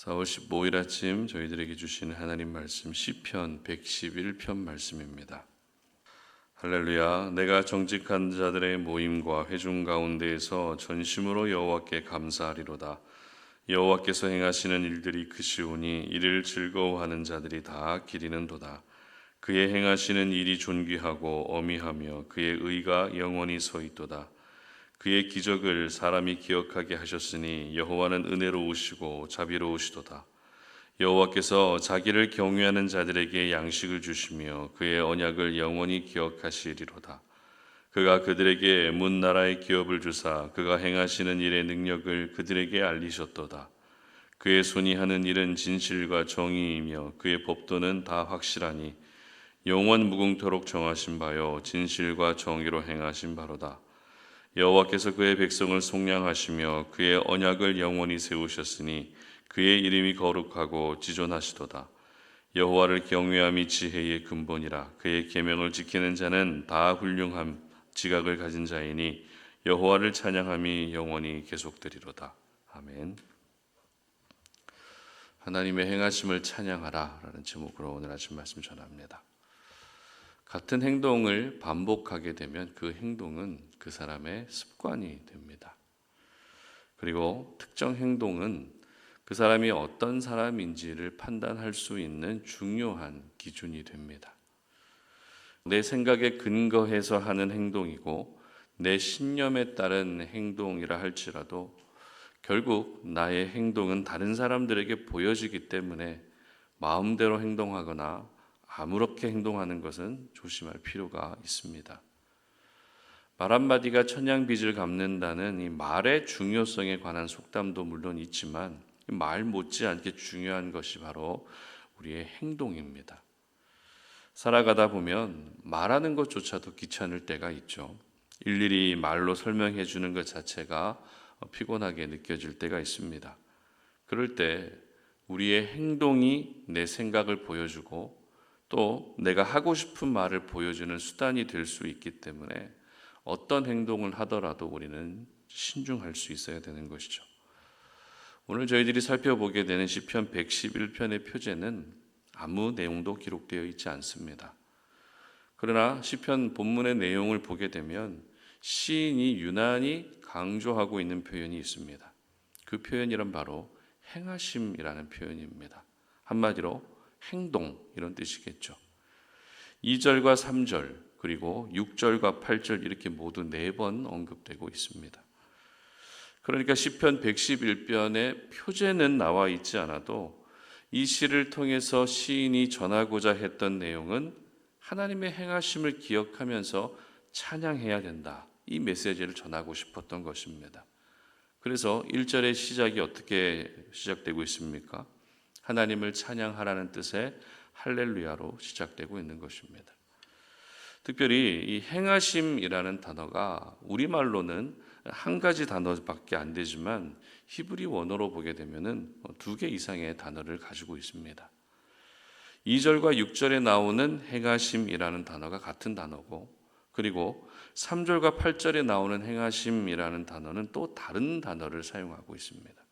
4월 15일 아침 저희들에게 주시는 하나님 말씀 시편 111편 말씀입니다. 할렐루야. 내가 정직한 자들의 모임과 회중 가운데에서 전심으로 여호와께 감사하리로다. 여호와께서 행하시는 일들이 크시오니 이를 즐거워하는 자들이 다 기리는도다. 그의 행하시는 일이 존귀하고 어미하며 그의 의가 영원히 서있도다. 그의 기적을 사람이 기억하게 하셨으니 여호와는 은혜로우시고 자비로우시도다. 여호와께서 자기를 경외하는 자들에게 양식을 주시며 그의 언약을 영원히 기억하시리로다. 그가 그들에게 문 나라의 기업을 주사 그가 행하시는 일의 능력을 그들에게 알리셨도다. 그의 손이 하는 일은 진실과 정의이며 그의 법도는 다 확실하니 영원 무궁토록 정하신 바요 진실과 정의로 행하신 바로다. 여호와께서 그의 백성을 속량하시며 그의 언약을 영원히 세우셨으니 그의 이름이 거룩하고 지존하시도다. 여호와를 경외함이 지혜의 근본이라. 그의 계명을 지키는 자는 다 훌륭함 지각을 가진 자이니 여호와를 찬양함이 영원히 계속되리로다. 아멘. 하나님의 행하심을 찬양하라 라는 제목으로 오늘 아침 말씀 전합니다. 같은 행동을 반복하게 되면 그 행동은 그 사람의 습관이 됩니다. 그리고 특정 행동은 그 사람이 어떤 사람인지를 판단할 수 있는 중요한 기준이 됩니다. 내 생각에 근거해서 하는 행동이고 내 신념에 따른 행동이라 할지라도 결국 나의 행동은 다른 사람들에게 보여지기 때문에 마음대로 행동하거나 아무렇게 행동하는 것은 조심할 필요가 있습니다. 말 한마디가 천냥빚을 갚는다는 이 말의 중요성에 관한 속담도 물론 있지만 말 못지않게 중요한 것이 바로 우리의 행동입니다. 살아가다 보면 말하는 것조차도 귀찮을 때가 있죠. 일일이 말로 설명해 주는 것 자체가 피곤하게 느껴질 때가 있습니다. 그럴 때 우리의 행동이 내 생각을 보여주고 또 내가 하고 싶은 말을 보여주는 수단이 될 수 있기 때문에 어떤 행동을 하더라도 우리는 신중할 수 있어야 되는 것이죠. 오늘 저희들이 살펴보게 되는 시편 111편의 표제는 아무 내용도 기록되어 있지 않습니다. 그러나 시편 본문의 내용을 보게 되면 시인이 유난히 강조하고 있는 표현이 있습니다. 그 표현이란 바로 행하심이라는 표현입니다. 한마디로 행동 이런 뜻이겠죠. 2절과 3절 그리고 6절과 8절 이렇게 모두 4번 언급되고 있습니다. 그러니까 시편 111편의 표제는 나와 있지 않아도 이 시를 통해서 시인이 전하고자 했던 내용은 하나님의 행하심을 기억하면서 찬양해야 된다. 이 메시지를 전하고 싶었던 것입니다. 그래서 1절의 시작이 어떻게 시작되고 있습니까? 하나님을 찬양하라는 뜻의 할렐루야로 시작되고 있는 것입니다. 특별히 이 행하심이라는 단어가 우리말로는 한 가지 단어밖에 안 되지만 히브리 원어로 보게 되면은 2개 이상의 단어를 가지고 있습니다. 2절과 6절에 나오는 행하심이라는 단어가 같은 단어고 그리고 3절과 8절에 나오는 행하심이라는 단어는 또 다른 단어를 사용하고 있습니다.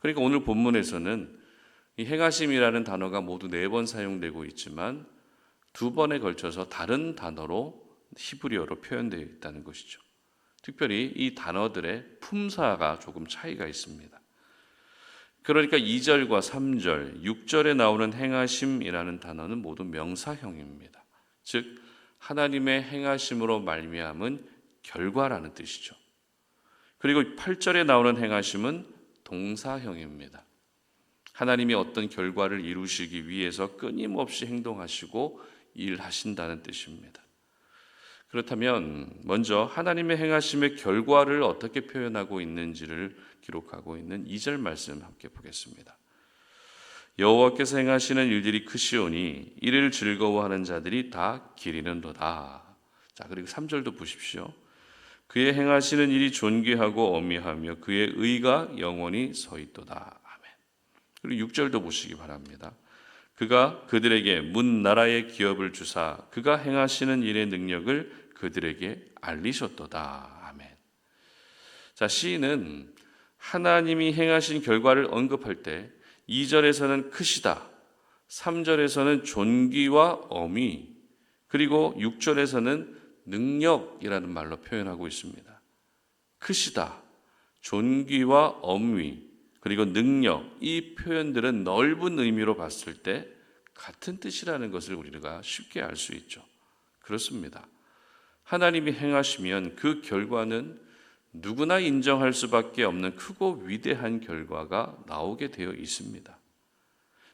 그러니까 오늘 본문에서는 이 행하심이라는 단어가 모두 4번 사용되고 있지만 2번에 걸쳐서 다른 단어로 히브리어로 표현되어 있다는 것이죠. 특별히 이 단어들의 품사가 조금 차이가 있습니다. 그러니까 2절과 3절, 6절에 나오는 행하심이라는 단어는 모두 명사형입니다. 즉 하나님의 행하심으로 말미암은 결과라는 뜻이죠. 그리고 8절에 나오는 행하심은 동사형입니다. 하나님이 어떤 결과를 이루시기 위해서 끊임없이 행동하시고 일하신다는 뜻입니다. 그렇다면 먼저 하나님의 행하심의 결과를 어떻게 표현하고 있는지를 기록하고 있는 2절 말씀 함께 보겠습니다. 여호와께서 행하시는 일들이 크시오니 이를 즐거워하는 자들이 다 기리는도다. 자, 그리고 3절도 보십시오. 그의 행하시는 일이 존귀하고 어미하며 그의 의가 영원히 서있도다. 그리고 6절도 보시기 바랍니다. 그가 그들에게 문 나라의 기업을 주사 그가 행하시는 일의 능력을 그들에게 알리셨도다. 아멘. 자, 시인은 하나님이 행하신 결과를 언급할 때 2절에서는 크시다, 3절에서는 존귀와 어미, 그리고 6절에서는 능력이라는 말로 표현하고 있습니다. 크시다, 존귀와 엄위, 그리고 능력, 이 표현들은 넓은 의미로 봤을 때 같은 뜻이라는 것을 우리가 쉽게 알 수 있죠. 그렇습니다. 하나님이 행하시면 그 결과는 누구나 인정할 수밖에 없는 크고 위대한 결과가 나오게 되어 있습니다.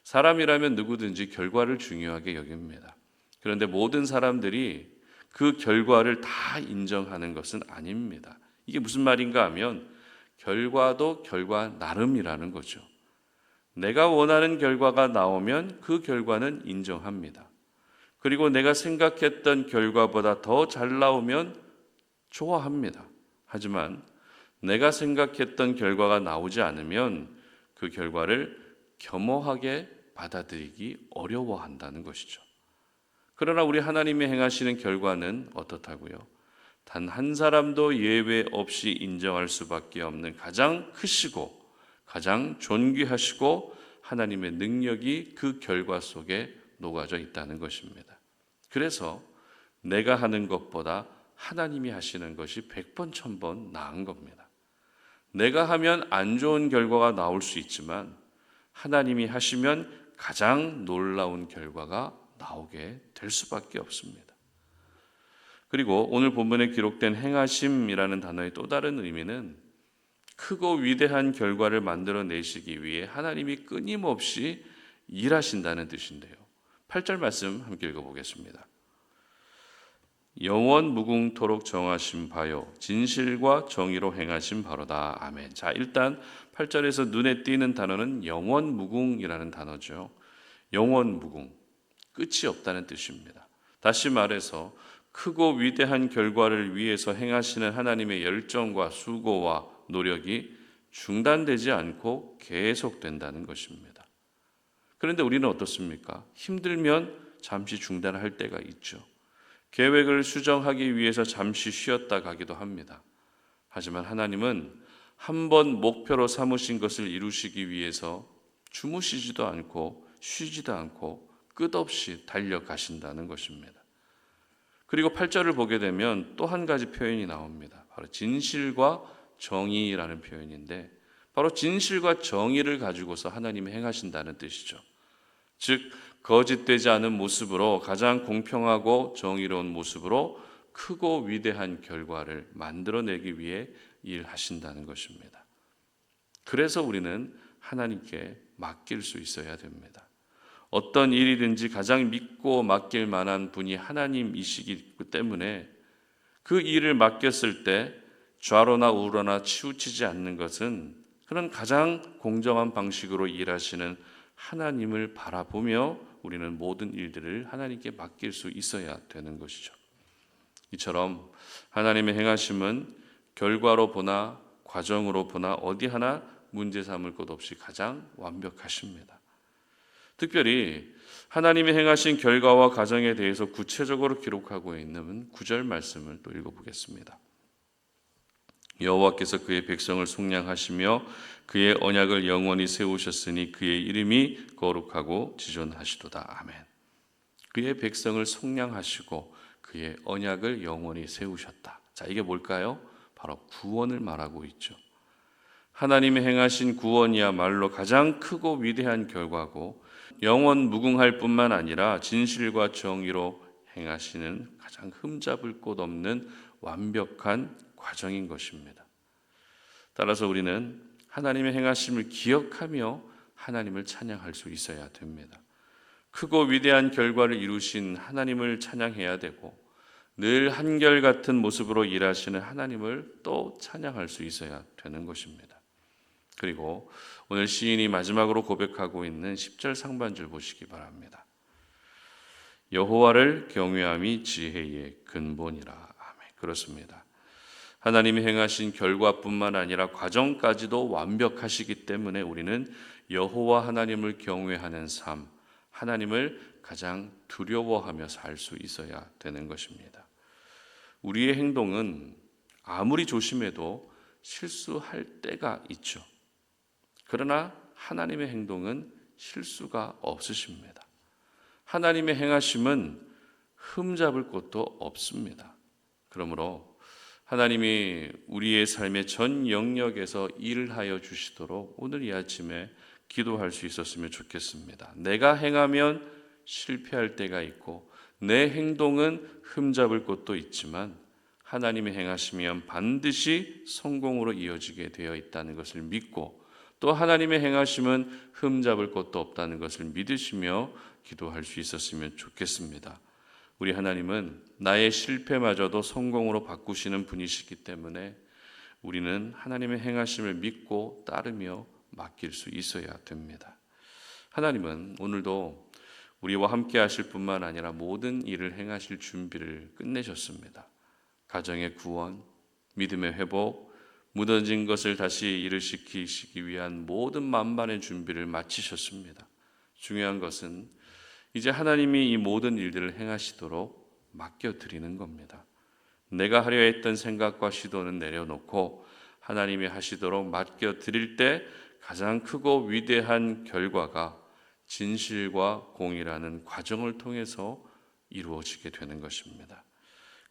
사람이라면 누구든지 결과를 중요하게 여깁니다. 그런데 모든 사람들이 그 결과를 다 인정하는 것은 아닙니다. 이게 무슨 말인가 하면 결과도 결과 나름이라는 거죠. 내가 원하는 결과가 나오면 그 결과는 인정합니다. 그리고 내가 생각했던 결과보다 더 잘 나오면 좋아합니다. 하지만 내가 생각했던 결과가 나오지 않으면 그 결과를 겸허하게 받아들이기 어려워한다는 것이죠. 그러나 우리 하나님이 행하시는 결과는 어떻다고요? 단 한 사람도 예외 없이 인정할 수밖에 없는 가장 크시고 가장 존귀하시고 하나님의 능력이 그 결과 속에 녹아져 있다는 것입니다. 그래서 내가 하는 것보다 하나님이 하시는 것이 100번, 1000번 나은 겁니다. 내가 하면 안 좋은 결과가 나올 수 있지만 하나님이 하시면 가장 놀라운 결과가 나오게 될 수밖에 없습니다. 그리고 오늘 본문에 기록된 행하심이라는 단어의 또 다른 의미는 크고 위대한 결과를 만들어내시기 위해 하나님이 끊임없이 일하신다는 뜻인데요. 8절 말씀 함께 읽어보겠습니다. 영원 무궁토록 정하신 바요 진실과 정의로 행하신 바로다. 아멘. 자, 일단 8절에서 눈에 띄는 단어는 영원 무궁이라는 단어죠. 영원 무궁, 끝이 없다는 뜻입니다. 다시 말해서 크고 위대한 결과를 위해서 행하시는 하나님의 열정과 수고와 노력이 중단되지 않고 계속된다는 것입니다. 그런데 우리는 어떻습니까? 힘들면 잠시 중단할 때가 있죠. 계획을 수정하기 위해서 잠시 쉬었다 가기도 합니다. 하지만 하나님은 한번 목표로 삼으신 것을 이루시기 위해서 주무시지도 않고 쉬지도 않고 끝없이 달려가신다는 것입니다. 그리고 8절을 보게 되면 또 한 가지 표현이 나옵니다. 바로 진실과 정의라는 표현인데 바로 진실과 정의를 가지고서 하나님이 행하신다는 뜻이죠. 즉 거짓되지 않은 모습으로 가장 공평하고 정의로운 모습으로 크고 위대한 결과를 만들어내기 위해 일하신다는 것입니다. 그래서 우리는 하나님께 맡길 수 있어야 됩니다. 어떤 일이든지 가장 믿고 맡길 만한 분이 하나님이시기 때문에 그 일을 맡겼을 때 좌로나 우로나 치우치지 않는 것은 그런 가장 공정한 방식으로 일하시는 하나님을 바라보며 우리는 모든 일들을 하나님께 맡길 수 있어야 되는 것이죠. 이처럼 하나님의 행하심은 결과로 보나 과정으로 보나 어디 하나 문제 삼을 것 없이 가장 완벽하십니다. 특별히 하나님이 행하신 결과와 과정에 대해서 구체적으로 기록하고 있는 9절 말씀을 또 읽어보겠습니다. 여호와께서 그의 백성을 속량하시며 그의 언약을 영원히 세우셨으니 그의 이름이 거룩하고 지존하시도다. 아멘. 그의 백성을 속량하시고 그의 언약을 영원히 세우셨다. 자, 이게 뭘까요? 바로 구원을 말하고 있죠. 하나님이 행하신 구원이야말로 가장 크고 위대한 결과고 영원 무궁할 뿐만 아니라 진실과 정의로 행하시는 가장 흠잡을 곳 없는 완벽한 과정인 것입니다. 따라서 우리는 하나님의 행하심을 기억하며 하나님을 찬양할 수 있어야 됩니다. 크고 위대한 결과를 이루신 하나님을 찬양해야 되고 늘 한결같은 모습으로 일하시는 하나님을 또 찬양할 수 있어야 되는 것입니다. 그리고 오늘 시인이 마지막으로 고백하고 있는 10절 상반절 보시기 바랍니다. 여호와를 경외함이 지혜의 근본이라. 아멘. 그렇습니다. 하나님이 행하신 결과뿐만 아니라 과정까지도 완벽하시기 때문에 우리는 여호와 하나님을 경외하는 삶, 하나님을 가장 두려워하며 살 수 있어야 되는 것입니다. 우리의 행동은 아무리 조심해도 실수할 때가 있죠. 그러나 하나님의 행동은 실수가 없으십니다. 하나님의 행하심은 흠잡을 곳도 없습니다. 그러므로 하나님이 우리의 삶의 전 영역에서 일하여 주시도록 오늘 이 아침에 기도할 수 있었으면 좋겠습니다. 내가 행하면 실패할 때가 있고 내 행동은 흠잡을 곳도 있지만 하나님이 행하시면 반드시 성공으로 이어지게 되어 있다는 것을 믿고 또 하나님의 행하심은 흠잡을 곳도 없다는 것을 믿으시며 기도할 수 있었으면 좋겠습니다. 우리 하나님은 나의 실패마저도 성공으로 바꾸시는 분이시기 때문에 우리는 하나님의 행하심을 믿고 따르며 맡길 수 있어야 됩니다. 하나님은 오늘도 우리와 함께 하실 뿐만 아니라 모든 일을 행하실 준비를 끝내셨습니다. 가정의 구원, 믿음의 회복, 무너진 것을 다시 일으키시기 위한 모든 만반의 준비를 마치셨습니다. 중요한 것은 이제 하나님이 이 모든 일들을 행하시도록 맡겨드리는 겁니다. 내가 하려 했던 생각과 시도는 내려놓고 하나님이 하시도록 맡겨드릴 때 가장 크고 위대한 결과가 진실과 공의라는 과정을 통해서 이루어지게 되는 것입니다.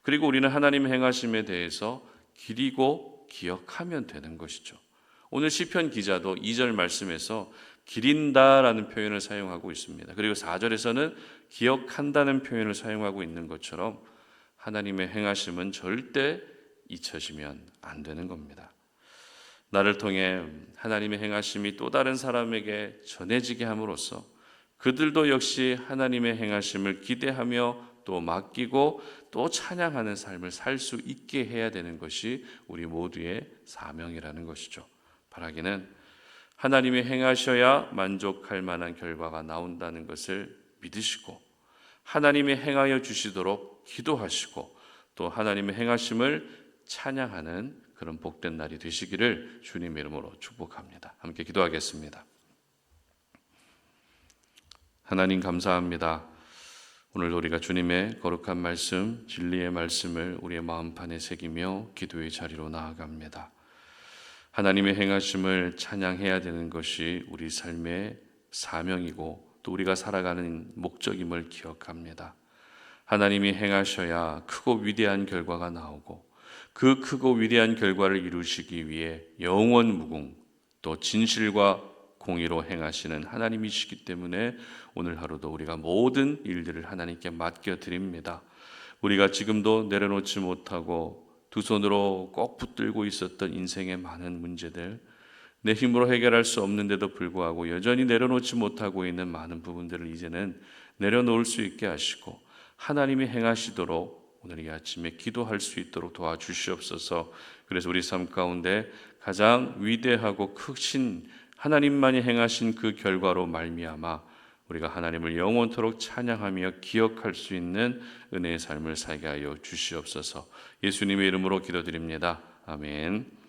그리고 우리는 하나님 행하심에 대해서 기리고 기억하면 되는 것이죠. 오늘 시편 기자도 2절 말씀에서 기린다라는 표현을 사용하고 있습니다. 그리고 4절에서는 기억한다는 표현을 사용하고 있는 것처럼 하나님의 행하심은 절대 잊혀지면 안 되는 겁니다. 나를 통해 하나님의 행하심이 또 다른 사람에게 전해지게 함으로써 그들도 역시 하나님의 행하심을 기대하며 또 맡기고 또 찬양하는 삶을 살 수 있게 해야 되는 것이 우리 모두의 사명이라는 것이죠. 바라기는 하나님이 행하셔야 만족할 만한 결과가 나온다는 것을 믿으시고 하나님이 행하여 주시도록 기도하시고 또 하나님의 행하심을 찬양하는 그런 복된 날이 되시기를 주님의 이름으로 축복합니다. 함께 기도하겠습니다. 하나님 감사합니다. 오늘도 우리가 주님의 거룩한 말씀, 진리의 말씀을 우리의 마음판에 새기며 기도의 자리로 나아갑니다. 하나님의 행하심을 찬양해야 되는 것이 우리 삶의 사명이고 또 우리가 살아가는 목적임을 기억합니다. 하나님이 행하셔야 크고 위대한 결과가 나오고 그 크고 위대한 결과를 이루시기 위해 영원무궁 또 진실과 공의로 행하시는 하나님이시기 때문에 오늘 하루도 우리가 모든 일들을 하나님께 맡겨드립니다. 우리가 지금도 내려놓지 못하고 두 손으로 꼭 붙들고 있었던 인생의 많은 문제들, 내 힘으로 해결할 수 없는데도 불구하고 여전히 내려놓지 못하고 있는 많은 부분들을 이제는 내려놓을 수 있게 하시고 하나님이 행하시도록 오늘 이 아침에 기도할 수 있도록 도와주시옵소서. 그래서 우리 삶 가운데 가장 위대하고 크신 하나님만이 행하신 그 결과로 말미암아 우리가 하나님을 영원토록 찬양하며 기억할 수 있는 은혜의 삶을 살게 하여 주시옵소서. 예수님의 이름으로 기도드립니다. 아멘.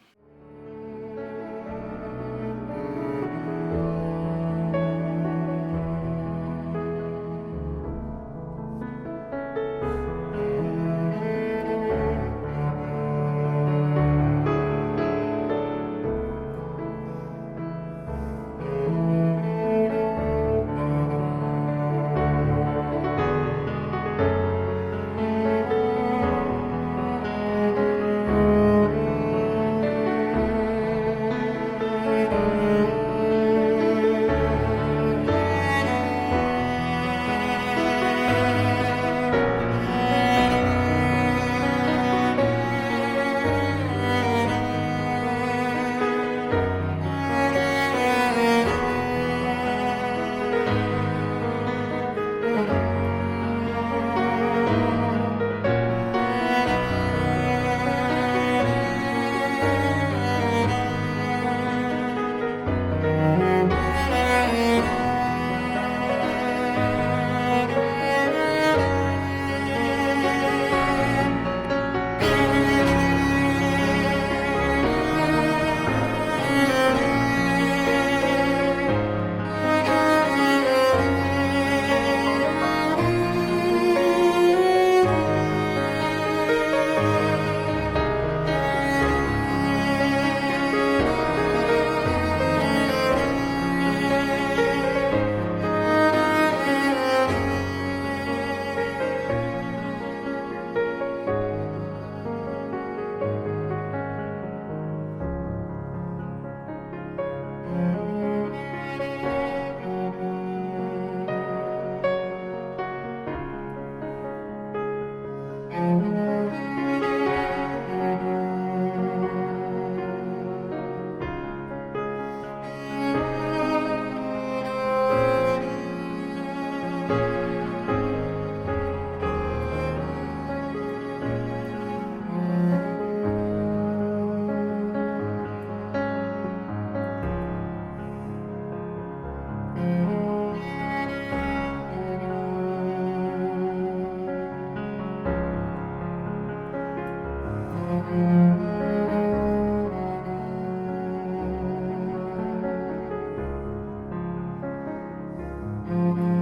아멘.